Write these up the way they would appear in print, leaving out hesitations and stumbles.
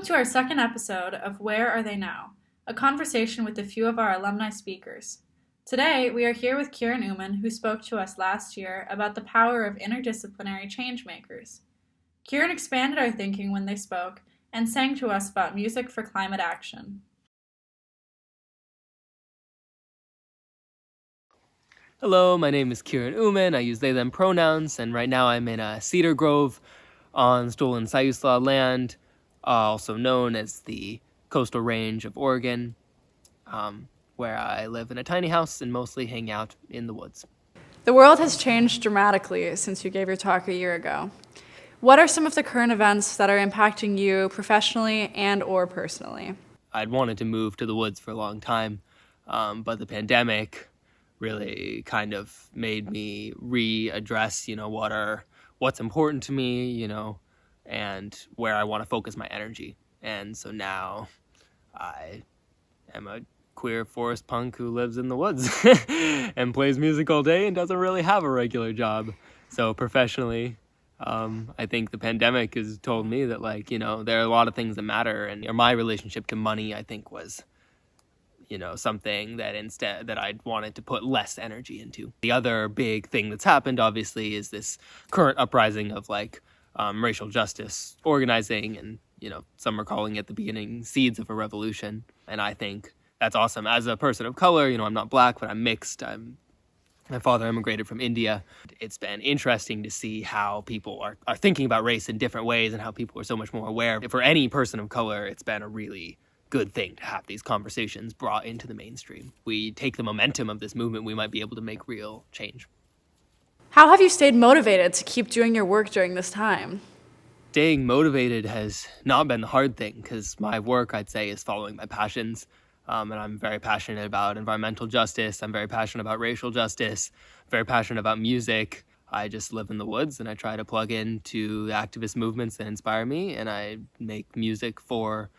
Welcome to our second episode of Where Are They Now? A conversation with a few of our alumni speakers. Today, we are here with Kiran Oommen, who spoke to us last year about the power of interdisciplinary changemakers. Kiran expanded our thinking when they spoke and sang to us about music for climate action. Hello, my name is Kiran Oommen. I use they, them pronouns, and right now I'm in Cedar Grove on stolen Siuslaw land, also known as the Coastal Range of Oregon, where I live in a tiny house and mostly hang out in the woods. The world has changed dramatically since you gave your talk a year ago. What are some of the current events that are impacting you professionally and or personally? I'd wanted to move to the woods for a long time, but the pandemic really kind of made me readdress, what's important to me, and where I want to focus my energy. And so now I am a queer forest punk who lives in the woods and plays music all day and doesn't really have a regular job. So professionally, I think the pandemic has told me that, there are a lot of things that matter, and my relationship to money, I think, was something that I'd wanted to put less energy into. The other big thing that's happened, obviously, is this current uprising of racial justice organizing, and some are calling it the beginning seeds of a revolution. And I think that's awesome. As a person of color, I'm not black, but I'm mixed. My father immigrated from India. It's been interesting to see how people are thinking about race in different ways, and how people are so much more aware. For any person of color, it's been a really good thing to have these conversations brought into the mainstream. We take the momentum of this movement, we might be able to make real change. How have you stayed motivated to keep doing your work during this time? Staying motivated has not been the hard thing, because my work, I'd say, is following my passions. And I'm very passionate about environmental justice. I'm very passionate about racial justice, very passionate about music. I just live in the woods, and I try to plug into activist movements that inspire me, and I make music for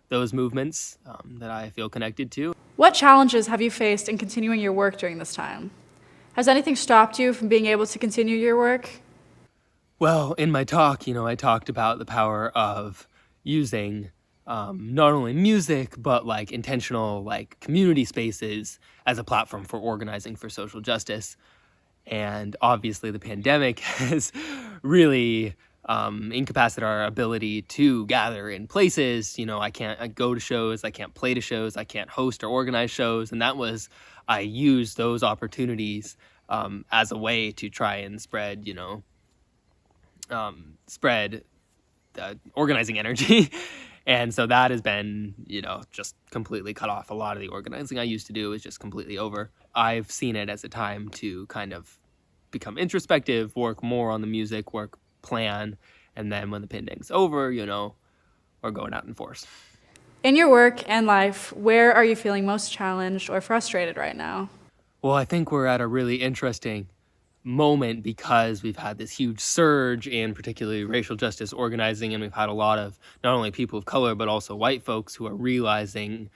those movements that I feel connected to. What challenges have you faced in continuing your work during this time? Has anything stopped you from being able to continue your work? Well, in my talk, I talked about the power of using not only music, but intentional community spaces as a platform for organizing for social justice. And obviously the pandemic has really incapacitated our ability to gather in places. I can't go to shows, I can't play to shows, I can't host or organize shows. And I used those opportunities as a way to try and spread organizing energy. And so that has been, just completely cut off. A lot of the organizing I used to do is just completely over. I've seen it as a time to kind of become introspective, work more on the music, plan, and then when the pandemic's over, we're going out in force. In your work and life, where are you feeling most challenged or frustrated right now? Well, I think we're at a really interesting moment, because we've had this huge surge in particularly racial justice organizing, and we've had a lot of not only people of color but also white folks who are realizing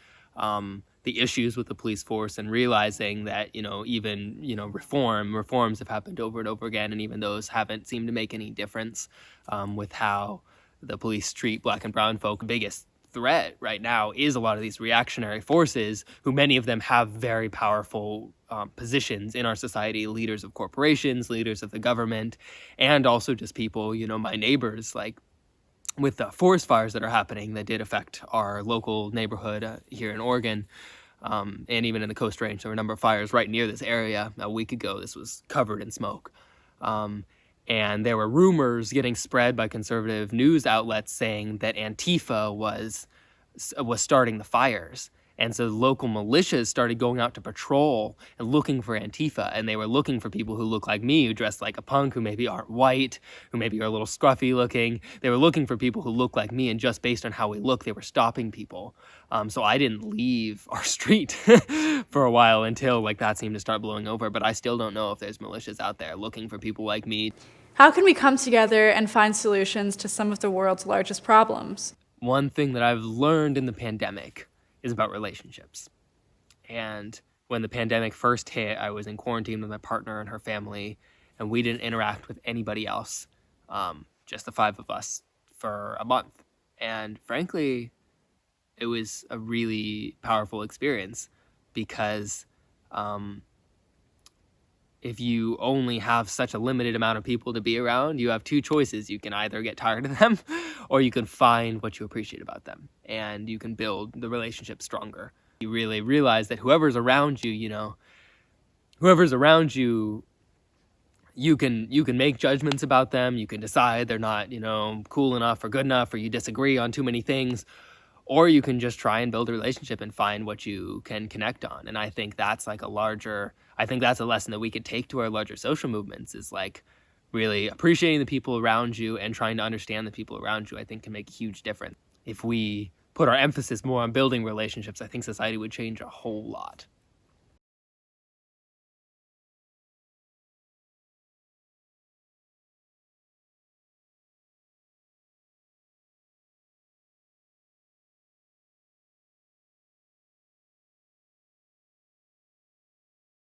the issues with the police force, and realizing that even reforms have happened over and over again, and even those haven't seemed to make any difference with how the police treat black and brown folk. The biggest threat right now is a lot of these reactionary forces, who many of them have very powerful positions in our society, leaders of corporations, leaders of the government, and also just people, my neighbors, with the forest fires that are happening that did affect our local neighborhood here in Oregon, and even in the Coast Range. There were a number of fires right near this area. A week ago, this was covered in smoke. And there were rumors getting spread by conservative news outlets saying that Antifa was starting the fires. And so local militias started going out to patrol and looking for Antifa. And they were looking for people who look like me, who dress like a punk, who maybe aren't white, who maybe are a little scruffy looking. They were looking for people who look like me, and just based on how we look, they were stopping people. So I didn't leave our street for a while until that seemed to start blowing over. But I still don't know if there's militias out there looking for people like me. How can we come together and find solutions to some of the world's largest problems? One thing that I've learned in the pandemic is about relationships. And when the pandemic first hit, I was in quarantine with my partner and her family, and we didn't interact with anybody else, just the five of us, for a month. And frankly, it was a really powerful experience because if you only have such a limited amount of people to be around, you have two choices. You can either get tired of them or you can find what you appreciate about them, and you can build the relationship stronger. You really realize that whoever's around you, you can make judgments about them. You can decide they're not, cool enough or good enough, or you disagree on too many things. Or you can just try and build a relationship and find what you can connect on. And I think that's a lesson that we could take to our larger social movements, is really appreciating the people around you and trying to understand the people around you. I think can make a huge difference. If we put our emphasis more on building relationships, I think society would change a whole lot.